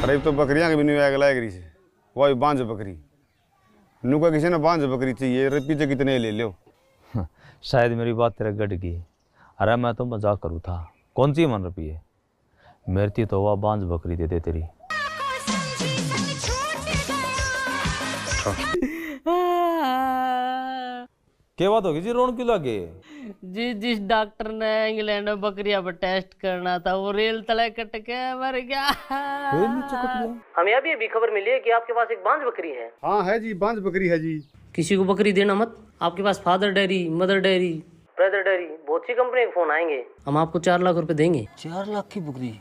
अरे तो बकरियां के भी नहीं आग लाएगी से वही बांझ बकरी नुका किसी ने बांझ बकरी चाहिए पीछे कितने ले लो। शायद मेरी बात तेरा गट गई। अरे मैं तो मजाक करूँ था, कौन सी मन रुपये मेरी तो वह बांझ बकरी दे दे तेरी। क्या बात होगी जी, रोन क्यों लगे? जी जिस डॉक्टर ने इंग्लैंड में बकरियां पर टेस्ट करना था वो रेल तले कट के मर गया। हमें अभी खबर मिली है कि आपके पास एक बांझ बकरी है। हाँ है जी, बांझ बकरी है जी। किसी को बकरी देना मत। आपके पास father dairy, mother dairy, brother dairy, बहुत सी कंपनी के फोन आएंगे। हम आपको 4 लाख रुपए देंगे। 4 लाख की बकरी?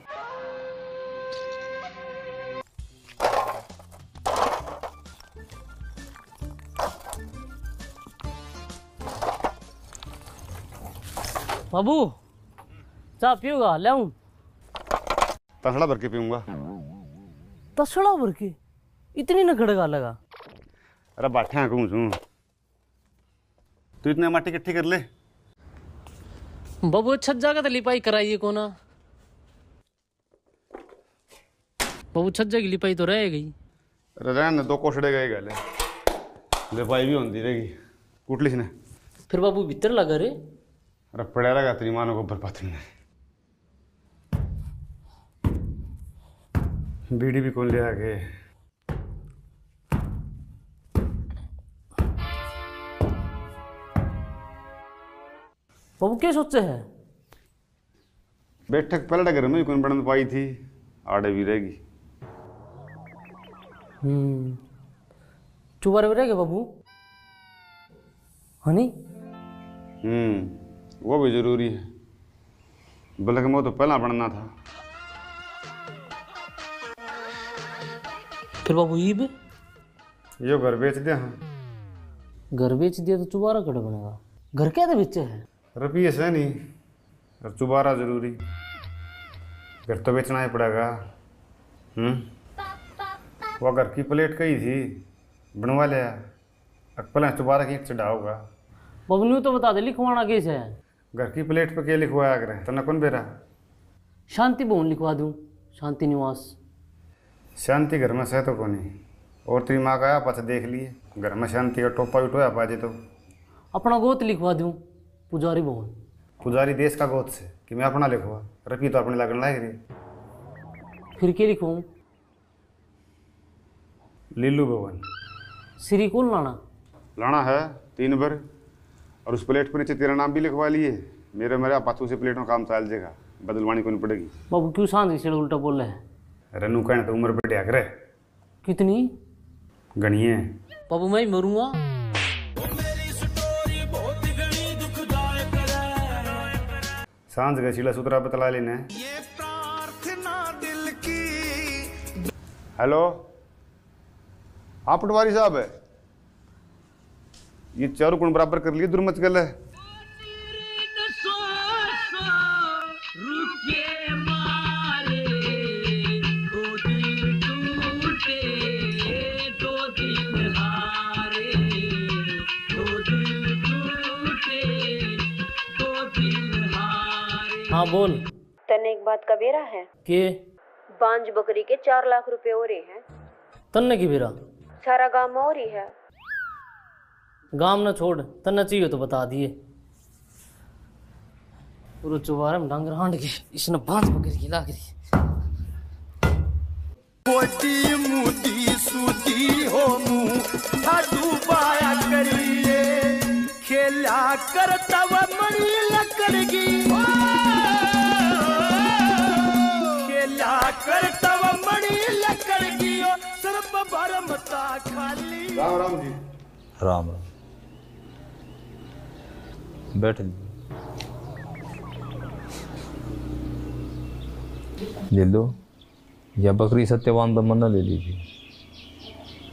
बाबू चाय पियोगा? ले आऊं? तसड़ा भर के पीऊंगा। तसड़ा भर के? इतनी न खड़गा लगा। अरे बाठा कहूँ छू तू इतने माटी इकट्ठी कर ले। बाबू छज्जा का तो लिपाई कराइए को ना। बाबू छज्जा की लिपाई तो रह गई। अरे रहने दो कोसड़े गए गले लिपाई भी होती रहेगी कुटलिस ने। फिर बाबू भीतर लगा रे। अरे पड़ा रहेगा तेरी मानो को बर्बाद में। बीड़ी भी कौन ले आगे। बाबू क्या सोचे है? बैठक पलट घर में कौन बन पाई थी, आड़े भी रहेगी। चुबारे में रहेगा बाबू, हनी? वो भी जरूरी है, बल्कि मैं तो पहला बनना था। फिर बाबू ये यो घर बेच दिया। हाँ घर बेच दिया तो चुबारा कट बनेगा। घर क्या बेचे है? रुपये से नहीं और चुबारा जरूरी। घर तो बेचना ही पड़ेगा। वो घर की प्लेट कही थी बनवा लिया, पहले चुबारा की चढ़ा होगा। बाबू न्यू तो बता दे लिखवाना कैसे है? घर की प्लेट पे क्या लिखवाया करें तो न कौन बेरा। शांति भवन लिखवा दूं, शांति निवास। शांति घर में सह तो को नहीं। और तेरी माँ का आया पास देख लिए घर में शांति का टोपा उठोया पाजे तो। अपना गोत लिखवा दूं, पुजारी भवन। पुजारी देश का गोत से कि मैं अपना लिखवा, रपी तो अपने लगन लायक रही। फिर क्या लिखवाऊं? लीलू भवन। श्री कौन लाना है 3 बार। और उस प्लेट पर नीचे तेरा नाम भी लिखवा लिए। मेरा पाथू से प्लेट में काम चल जाएगा, बदलवानी को नहीं पड़ेगी। बाबू क्यों सांझ से उल्टा बोल रहे हैं? रनू कहने तो उम्र बढ़िया करे। कितनी? गणिए बाबू मैं ही मरूंगा। सांझ का सीला सुतरा बतला लेने। हेलो आप पटवारी साहब है? ये चारों गुण बराबर कर लिए, दुर्मत गल है। हाँ बोल। तने एक बात का बेरा है के? बांझ बकरी के 4 लाख रुपए हो रहे हैं। तन्ने की बेरा? सारा गांव में हो रही है। गांव न छोड़, तन्ने चाहिए तो बता दिए। पूरे चुबारे में डांगर हांड के इसने बांझ बकरी की लाग रही। कोटी मुदी सूती हो मुंह ठाडू बाया करिए खेला करता व मरी लकड़गी खेला करता व मरी लकड़गी सर्प भरमता खाली। राम राम जी। राम राम, बैठ ले लो। या बकरी सत्यवान तो मन ले लीजिए,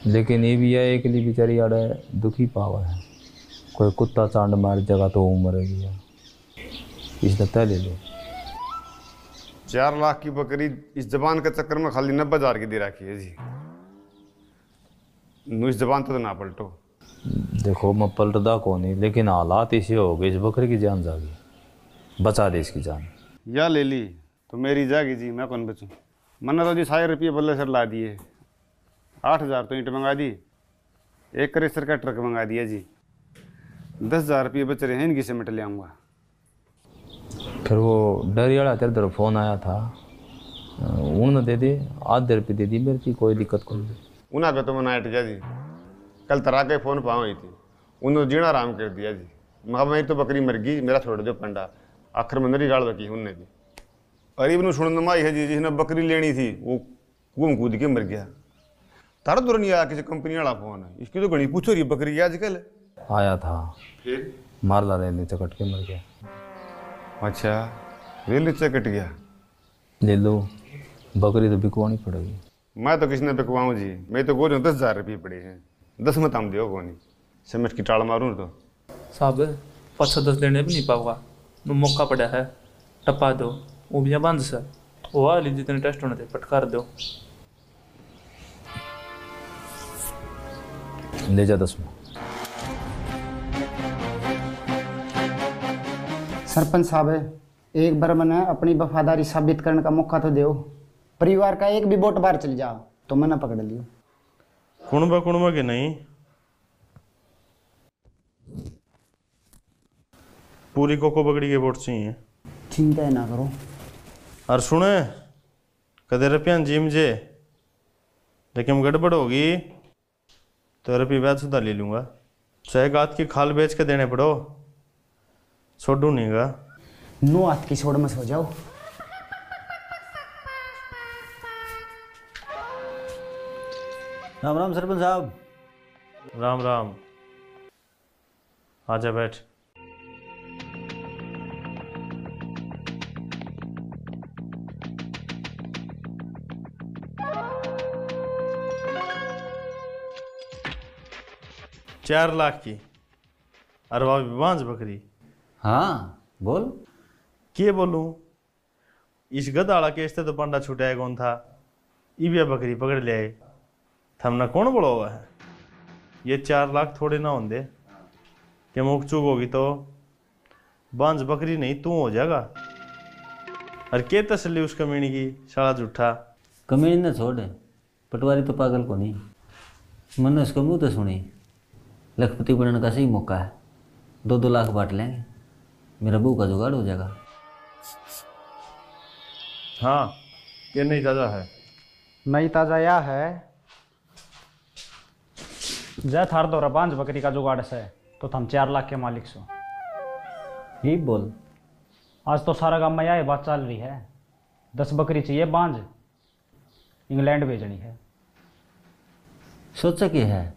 लेकिन ये भी है एक लिए बेचारी आड़ा दुखी पावा है। कोई कुत्ता चांड मार जगह तो वो मरेगी यार, इस दत्ता ले लो। 4 लाख की बकरी इस जबान के चक्कर में खाली 90,000 की दे रखी है जी। इस जबान तो ना पलटो। देखो मैं पलटदा को नहीं, लेकिन हालात ऐसे हो गए इस बकरी की जान जागी, बचा दे इसकी जान। या ले ली तो मेरी जागी जी, मैं कौन बचूं। मैंने तो जी 100 रुपये बल्ले सर ला दिए, 8,000 तो ईंट मंगा दी, 1 क्रेशर का ट्रक मंगा दिया जी, 10,000 रुपये बच रहे हैं, इनकी सीमेंट ले आऊँगा। फिर वो डरी वाला तेरे तरफ फ़ोन आया था, उन्होंने दे दी, आधे रुपये दे दी मेरे की, कोई दिक्कत कोई नहीं। उन्हें पे तो मैं नाइट गया जी, कल तरह के फ़ोन पाँव हुई थी, उन्होंने जीना आराम कर दिया जी। मैं मेरी तो बकरी मर गई, मेरा छोड़ दो पंडा, आखिर में नरी गाड़ बकी उनने भी। अरीब ने सुन माई है जी, जिसने बकरी लेनी थी वो घूम कूद के मर गया। तारा दूर नहीं आया किसी कंपनी वाला फोन है, इसकी तो घनी पूछो रही बकरी आजकल। आया था, फिर मारला रेल नीचे कट के मर गया। अच्छा, रेल नीचे कट गया। ले लो, बकरी तो बिकवानी पड़ेगी। मैं तो किसी ने बिकवाऊँ जी, मैं तो गोल 10,000 रुपये पड़े हैं, 10 में तम दो कोनी, समझ की टाल मारूँ तो साहब 5-10 देने भी नहीं पाऊंगा, मौका पड़ा है, टपा दो, वो भी बंद सर, वो वाली जितने टेस्ट होने थे पटकार दो। ले जा 10 में। सरपंच साहब, एक बार मैंने अपनी वफादारी साबित करने का मौका तो दो। परिवार का एक भी वोट बाहर चल जाओ तो मैंने पकड़ लियो। कुणबा के नहीं, पूरी कोको बकरी के वोट चाहिए। चिंता ना करो। और सुने, कदे रुपया जिम जे, लेकिन गड़बड़ होगी तो रुपये ब्याज सुधा ले लूँगा, चाहे गात की खाल बेच के देने पड़ो, छोड़ू नहीं गा। 9 हाथ की छोड़ में सो जाओ। राम राम सरपंच साहब। राम राम, आजा बैठ। चार लाख की अरवा बांझ बकरी। हाँ बोल। के बोलूं, इस गदाड़ा केस तो पंडा छुटाया कौन था, इबिया बकरी पकड़ ले आए, थमना कौन बोला हुआ है। ये 4 लाख थोड़े ना होंगे कि मुख चूक होगी तो बांझ बकरी नहीं तू हो जाएगा। और के तसली उस कमीनी की, साला झूठा। कमीनी ने छोड़, पटवारी तो पागल को नहीं, मैंने उसका मुँह तो सुनी। लखपति बनने का सही मौका है, 2-2 लाख बांट लेंगे, मेरा बहू का जुगाड़ हो जाएगा। हाँ, ये नहीं ताज़ा है। नहीं ताजा या है जय थार दो बांझ बकरी का जुगाड़ से तो हम 4 लाख के मालिक सो। ही बोल। आज तो सारा गांव में यह बात चल रही है, 10 बकरी चाहिए बांझ, इंग्लैंड भेजनी है। सोचा क्या है,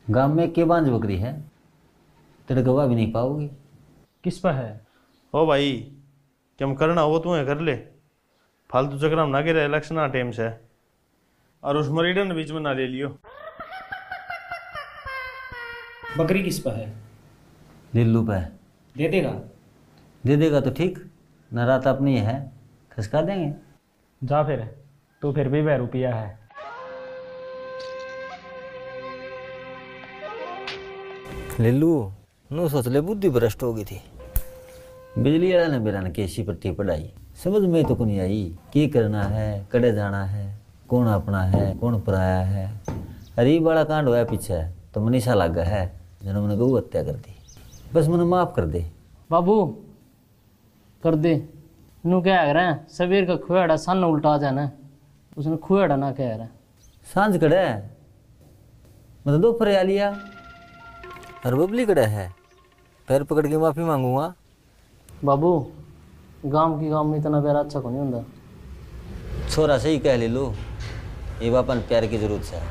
गांव में के बांझ बकरी है, तेरे गवाह भी नहीं पाओगी। किस पर है? ओ भाई, क्या करना वो तुम्हें कर ले, फालतू चक्कर में ना गिरे, इलेक्शन आ टाइम से। और उस मरीडन बीच में ना ले लियो। बकरी किस पर है? दिल्लू पे। दे देगा? दे देगा तो ठीक, न रात अपनी है, खसका देंगे। जा फिर, तू फिर भी 2 रुपया है। लिल्लू नू सोच ले, बुद्धि भ्रष्ट हो गई थी। बिजली वाला ने मेरा केसी पट्टी पढ़ाई, समझ में तो नहीं आई क्या करना है, कड़े जाना है, कौन अपना है कौन पराया है। अरीब वाला कांड हुआ पीछे तो मनीषा लगा है, जिन्होंने मैंने गऊ हत्या कर दी, बस मैंने माफ कर दे। बाबू कर दे, नू क्या कह रहे हैं, सबेर का खुआड़ा सन उल्टा आ जाना, उसने खुआड़ा ना कह रहा है। सांझ कड़े मतलब दोपहर आ लिया, और बबली कड़े है, पैर पकड़ के माफ़ी मांगूंगा। बाबू गांव की गांव में इतना प्यार अच्छा को नहीं होता। छोरा सही कह ले लो, ये बापन प्यार की जरूरत है।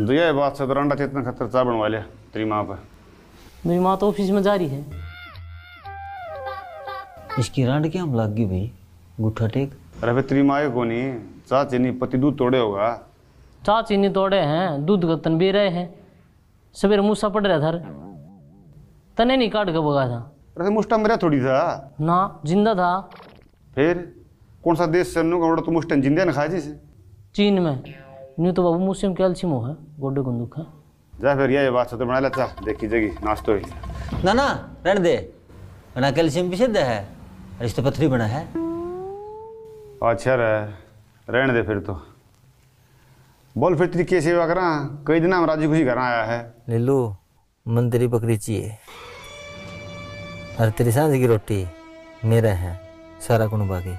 दुया बात से दौरान चेतना खतर चाय बनवा लिया तेरी माँ पर। मेरी माँ तो ऑफिस में जा रही है। इसकी रांड क्या हम लग गई भाई, गुठा टेक। अरे भाई तेरी माँ को नहीं, चाह चीनी पति दूध तोड़े होगा। चाह चीनी तोड़े हैं, दूध का तन भी रहे हैं, सवेरे मूसा पड़ रहा था, तने नहीं काट के भगा था। अरे मुस्टा मेरा थोड़ी था ना, जिंदा था। फिर कौन सा देश से तो मुस्टन जिंदा न खा जी से? चीन में। नहीं तो बाबू मुझसे कैल्शियम हो है, गोडे गुंदुक है। जा फिर ये बात से तो बना ले, चाह देखी जगी नाश्तो ही। ना ना रहने दे, बना कैल्शियम भी सिद्ध है, और इस तो पथरी बना है। अच्छा रहने दे फिर तो। बोल फिर तेरी क्या सेवा करा? कई दिन हम राजी खुशी घर आया है। लीलू मन तेरी बकरी चाहिए और तेरी सांझ की रोटी मेरे हैं सारा कुनबा की।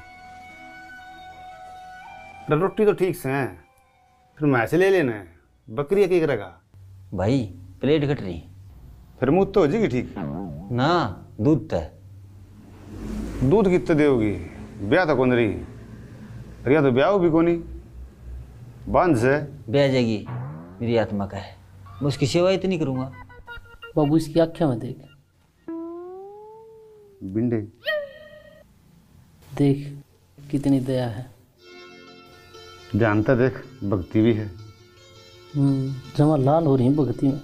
रोटी तो ठीक से है, फिर मैं ऐसे ले लेना है। बकरी क्या करेगा भाई? प्लेट घट रही फिर मुँह तो हो जाएगी ठीक ना। दूध तय दूध कितने देगी? ब्याह तो कौन रही रिया तो ब्याह भी कोनी बांध से ब्याह जाएगी। मेरी आत्मा का है, मैं उसकी सेवा इतनी करूँगा। बाबू इसकी आँखें में देख, बिंडे देख कितनी दया है। जानता देख भक्ति भी है। जमा लाल हो रही है भक्ति में।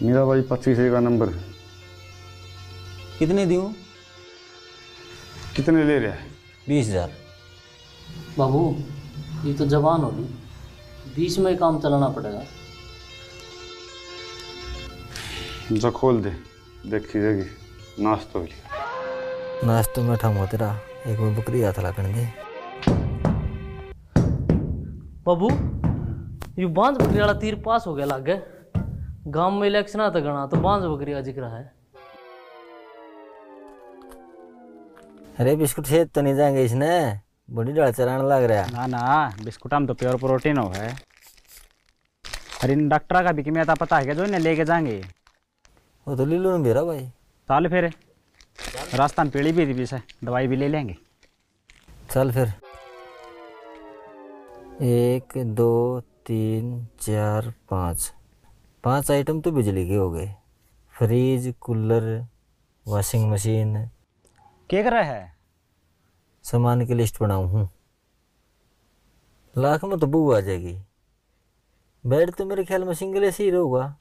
मेरा भाई 25 का नंबर है। कितने दूँ? कितने ले रहा है? 20,000। बाबू ये तो जवान होगी, 20 में काम चलाना पड़ेगा। जा खोल दे, देखी जाएगी। नाश्तो भी नाश्तो में ठम तेरा एक में बकरी हाथ लागण दे। बाबू ये बांझ बकरी वाला तीर पास हो गया लागे। गांव में इलेक्शन आता गणा तो बांझ बकरी का जिक्र है। अरे बिस्कुट से तो नहीं जाएंगे इसने, बड़ी डाल चलाने लग रहा। ना ना बिस्कुट हम तो प्योर प्रोटीन हो है। अरे इन डॉक्टर का भी कि मैं पता है क्या जो इन्हें लेके जाएंगे। वो तो लीलू ने भेरा भाई। चल फिर रास्ता में पेड़ी भी थी पीछे, दवाई भी ले लेंगे। चल फिर 1 2 3 4 5 आइटम तो बिजली के हो गए। Fridge, cooler, washing machine. क्या कर रहा है? सामान की लिस्ट बनाऊँ हूँ। लाख में तो बू आ जाएगी। बेड तो मेरे ख्याल में सिंगल ऐसे ही रहूँगा।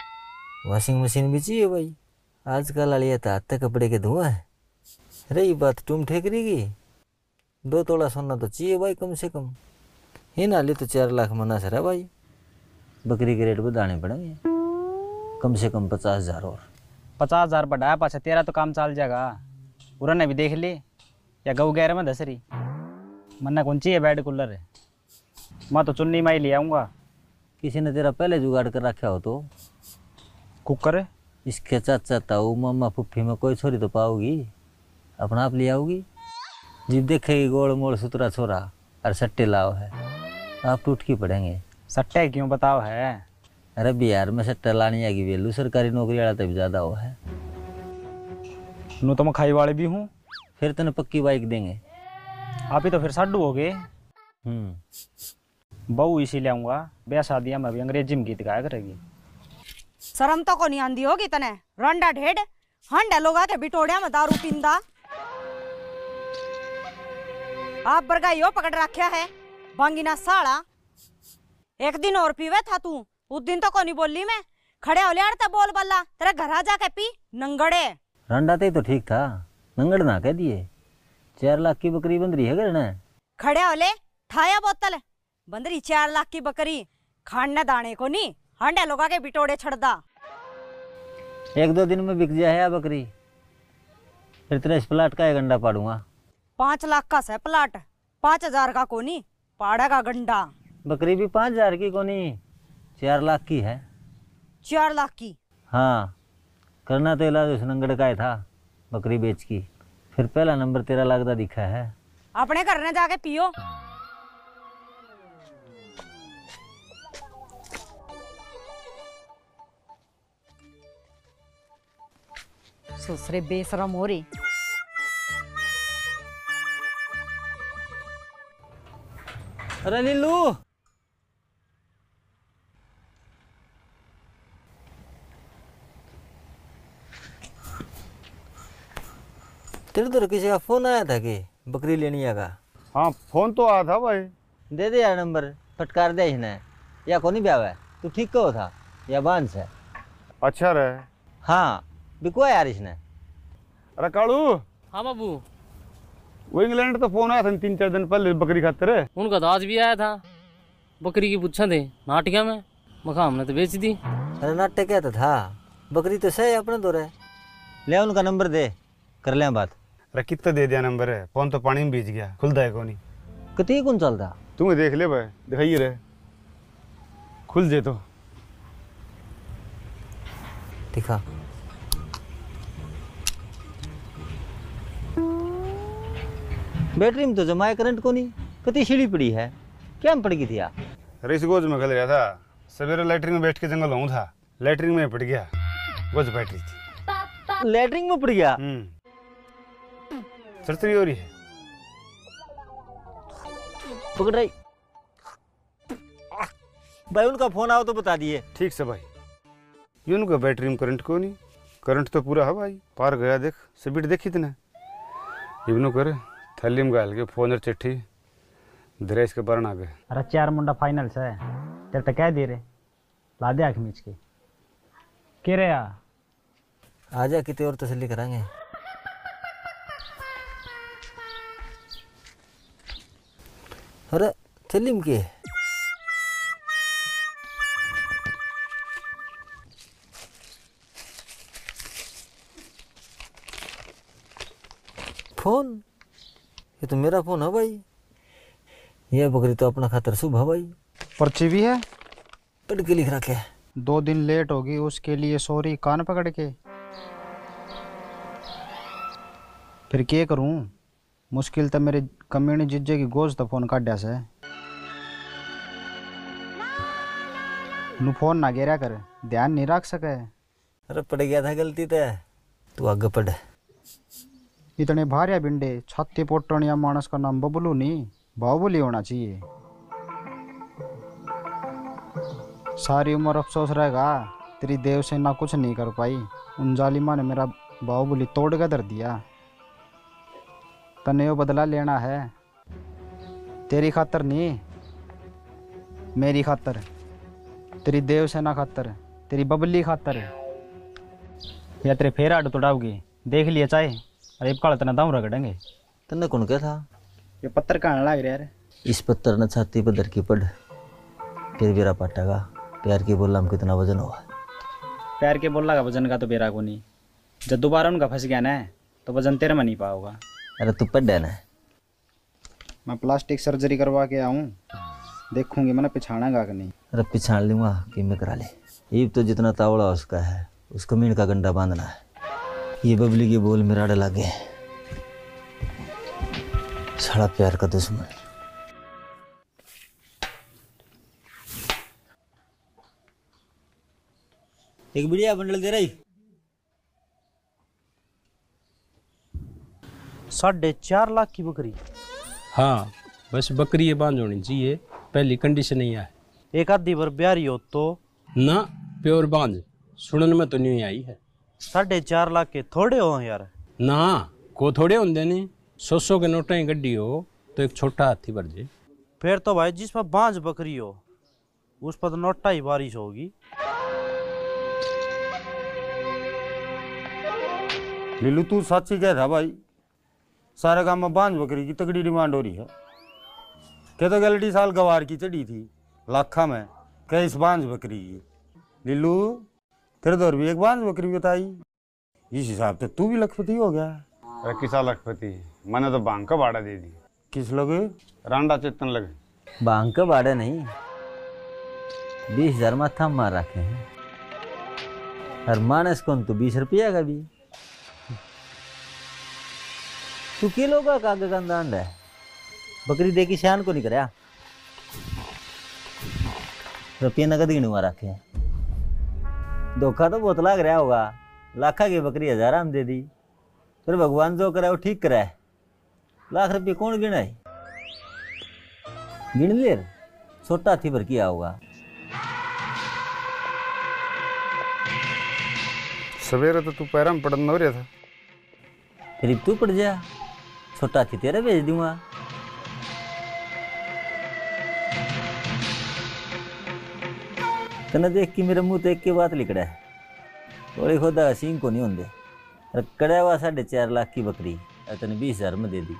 वॉशिंग मशीन भी चाहिए भाई, आजकल आलिया तो आते कपड़े के धुआं है। रही बात तुम ठेकरी की, 2 तोला सोना तो चाहिए भाई कम से कम। ये नाली तो 4 लाख मना सर है भाई। बकरी के रेट बढ़ाने पड़ेंगे कम से कम 50,000 और। 50,000 बढ़ाया पाछा तेरा तो काम चल जाएगा। पूरा ने भी देख ले या गऊ गैर में धसरी मन्ना कौन चाहिए बेड कूलर है। मैं तो चुन्नी माई ले आऊँगा। किसी ने तेरा पहले जुगाड़ कर रखा हो तो? कुकर इसके चाचा ताऊ मामा फुफ्फी में कोई छोरी तो पाओगी, अपना आप ले आओगी। जब देखेगी गोल मोड़ सुतरा छोरा और सट्टे लाओ है, आप टूट की पड़ेंगे। सट्टे क्यों बताओ है? अरे बिहार में सट्टा लानी आएगी वेलू, सरकारी नौकरी वाला तब ज़्यादा हो है। नू तो मैं खाई वाले भी हूँ। फिर तेने पक्की बाइक देंगे। आप ही तो फिर साडू हो गए। बहू इसी ले आऊँगा। ब्याह शादियाँ में भी अंग्रेजी में गीत गाया करेगी। शर्म तो को नहीं आंदी होगी तने। रंडा ढेड हंडा लोग आके बिटोड़िया में दारू पींदा। आप बरगाइयो पकड़ रखा है बांगिना साड़ा। एक दिन और पीवे था तू, उस दिन तो को नहीं बोली मैं। खड़े हो लिया बोल बल्ला तेरे घर आ जाके पी नंगड़े। रंडा तो ठीक था, नंगड़ ना कह दिए। 4 लाख की बकरी बंदरी है करना। खड़े हो ले ठाया बोतल बंदरी 4 लाख की बकरी खाने दाने को नहीं हंडे लोग आके बिटोड़े छड़दा। 1-2 दिन में बिक जाए बकरी, फिर तेरा इस प्लाट का एक गंडा पाड़ूंगा। 5 लाख का है प्लाट, 5,000 का कोनी पाड़ेगा गंडा। बकरी भी 5,000 की कोनी 4 लाख की है। 4 लाख की? हाँ, करना तो इलाज उस नंगड़ का ही था बकरी बेच की। फिर पहला नंबर 13 लाख का दिखा है। अपने घर ने जाके पियो। ससुरे बेशरम हो रही। अरे नीलू, तेरे तो किसी का फोन आया था कि बकरी लेनी आगा? हाँ फोन तो आया था भाई। दे दे यार नंबर, फटकार दे इसने। या कौन ब्याह है? तू ठीक कहो था या बांस है? अच्छा रहे। हाँ बिकवा यार इसने। अरे कालू। हाँ बाबू। वो इंग्लैंड तो फोन आया था 3-4 दिन पहले बकरी खातिर। उनका तो आज भी आया था। बकरी की पूछा थे नाटिका में, मखा हमने तो बेच दी। अरे नाटक क्या था, बकरी तो सही अपने दो रहे। ले उनका नंबर दे, कर ले बात। अरे कितना दे दिया नंबर है, फोन तो पानी में भीज गया, खुलता है को नहीं। कती कौन चलता तुम्हें देख ले भाई, दिखाइए रहे खुल जे तो दिखा। बैटरी में तो जमाए करंट को नहीं, कती सीढ़ी पड़ी है, क्या में पड़ गई थी यार? रेस गोज में खल रहा था, सवेरे लैटरिन में बैठ के जंगल हूँ था, लैटरिन में पड़ गया, गोज बैटरी थी। लैटरिन में पड़ गया? सरसरी हो रही है। पकड़ रही भाई, उनका फोन आओ तो बता दिए। ठीक से भाई, ये उनका बैटरी में करंट को नहीं, करंट तो पूरा है भाई, पार गया देख, स्पीड देखी इतना। इवनो कर थैली में गाल के फोन और चिट्ठी धरेश के बरन आ गए। अरे 4 मुंडा फाइनल से तेरे तो कह दे रहे ला दे आँख मीच के रे आ जा, कितने और तसल्ली कराएंगे। अरे थैली में के फोन, ये तो मेरा फोन है भाई। ये बकरी तो अपना खातर शुभ है भाई। पर्ची भी है, पढ़ के लिख रखे। 2 दिन लेट होगी उसके लिए सॉरी, कान पकड़ के। फिर क्या करूं, मुश्किल तो मेरे कम्युनी जिज्जे की गोश्त तो फोन काटा से नु फोन ना गिरा कर, ध्यान नहीं रख सके। अरे पड़ गया था गलती तो, तू आगे पढ़। इतने भारिया बिंडे छाती पोटनिया मानस का नाम बबलू नहीं बाहुबली होना चाहिए। सारी उम्र अफसोस रहेगा, तेरी देव सेना कुछ नहीं कर पाई, उन जालिमा ने मेरा बाहुबली तोड़ कर धर दिया। तने वो बदला लेना है, तेरी खातर नहीं, मेरी खातर, तेरी देव सेना खातर, तेरी बबली खातर। या तेरे फेर आड़ तोड़ाओगी, देख लिया चाहे। अरे काल तना दाम रगड़ेंगे। तन्ने कौन क्या था? ये पत्थर कहाँ लग रहा है? इस पत्थर ने छाती पर धर की पड़, फिर बेरा पाटेगा। प्यार की बोला हम कितना वजन हुआ? प्यार के बोला का वजन का तो बेरा को नहीं, जब दोबारा उनका फंस गया ना तो वजन तेरे में नहीं पाओगा। अरे तू पढ़ ना, मैं प्लास्टिक सर्जरी करवा के आऊँ, देखूंगी मैंने पिछाड़ेगा कि नहीं। अरे पिछाड़ लूँगा कि मैं करा ले। ईब तो जितना तावड़ा उसका है, उसको मीण का गंडा बांधना है। ये बबली के बोल मेरा डर लगे, साला प्यार का दुश्मन। एक बढ़िया बंडल दे रही। 4.5 लाख की बकरी? हाँ, बस बकरी ये बांध होनी चाहिए, पहली कंडीशन ही है। एक आधी बार ब्यारी हो तो ना, प्योर बांध, सुनने में तो नहीं आई है। 4.5 लाख के थोड़े हो यार? ना, को थोड़े होंगे नहीं, 100 के नोटा ही गड्डी हो तो एक छोटा हाथी भर जाए। फिर तो भाई जिसमें बांझ बकरी हो उस पर तो नोटा ही बारिश होगी। लीलू तू सच्ची कह था भाई, सारे गांव में बांझ बकरी की तगड़ी डिमांड हो रही है। क्या तो गलती साल गवार की चढ़ी थी लाखा में, क्या इस बांझ बकरी की। लीलू तेरे दौर भी एक बांझ बकरी बताई, इस हिसाब से तू भी लखपति हो गया। अरे किसा लखपति, मैंने तो बांग का बाड़ा दे दी। किस लगे? रांडा चेतन लगे। बांग का बाड़ा नहीं, 20,000 माथा मार रखे हैं। और मानस कौन तो 20 रुपया का भी। तू किलो का कागज का दांड है, बकरी दे की शान को नहीं कराया। रुपये नगद गिनवा रखे हैं। धोखा तो बहुत लग रहा होगा, लाखा की बकरी 1000 हम दे दी, फिर भगवान जो कराए वो ठीक कराए। लाख रुपये कौन गिनाए? गिन ले, छोटा हाथी भर किया होगा। सवेरे तो तू पैरा में पड़न हो रहा था, फिर तू पड़ जा, छोटा हाथी तेरा भेज दूंगा। तना देख के मेरे मुंह तो एक के बात लिखड़ा है, थोड़ी खुदा सींग को नहीं होंगे। कड़ा हुआ 4.5 लाख की बकरी तने 20,000 में दे दी।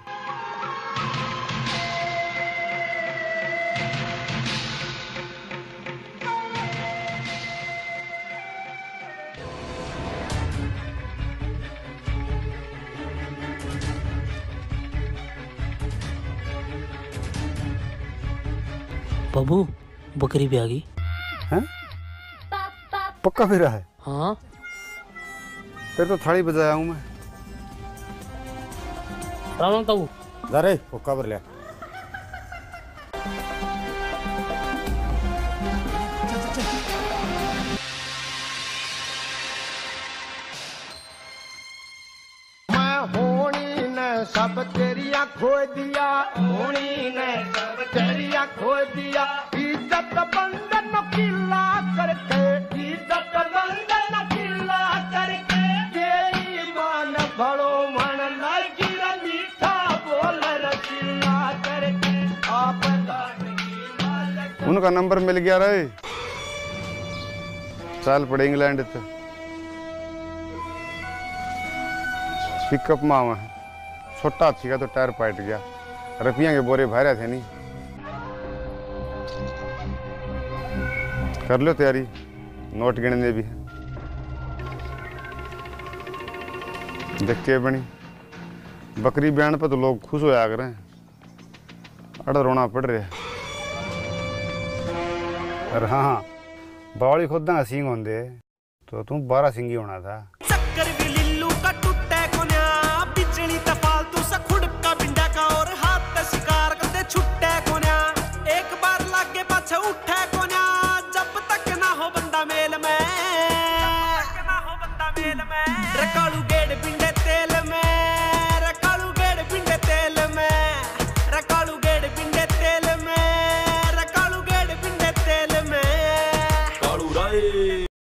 बाबू बकरी भी आ गई हैं? पक्का फिरा है? हाँ फिर तो थाली बजाया हूँ मैं। राम ताऊ जा रे पक्का भर लिया। सब तेरिया खो दिया, होनी ने सब तेरिया खो दिया। इज्जत बंधन किला करके, इज्जत बंधन किला करके, तेरी मान भलो मन लगी मीठा बोल रसीला करके। आप उनका नंबर मिल गया रे, चल पड़े इंग्लैंड ते पिकअप में आवा है। छोटा हाथी का तो टायर पाट गया, रुपया के बोरे भरे थे नहीं। कर लो तैयारी, नोट गिनने भी है। देख के बनी बकरी बयान पर तो लोग खुश हो जा रहे हैं, अड़ रोना पड़ रहा है। अरे हाँ बावली खुद ना सिंह होंगे तो तुम 12 सिंगी होना था। चक्कर भी लिल्लू का टूटे कोन्या, बिजली तफालतू से खुड़का बिंडा का और हाथ शिकार करते छुट्टे कोन्या। एक बार लागे पाछे उठे कोन्या, जब तक ना हो बंदा मेल में, जब तक ना हो बंदा मेल में।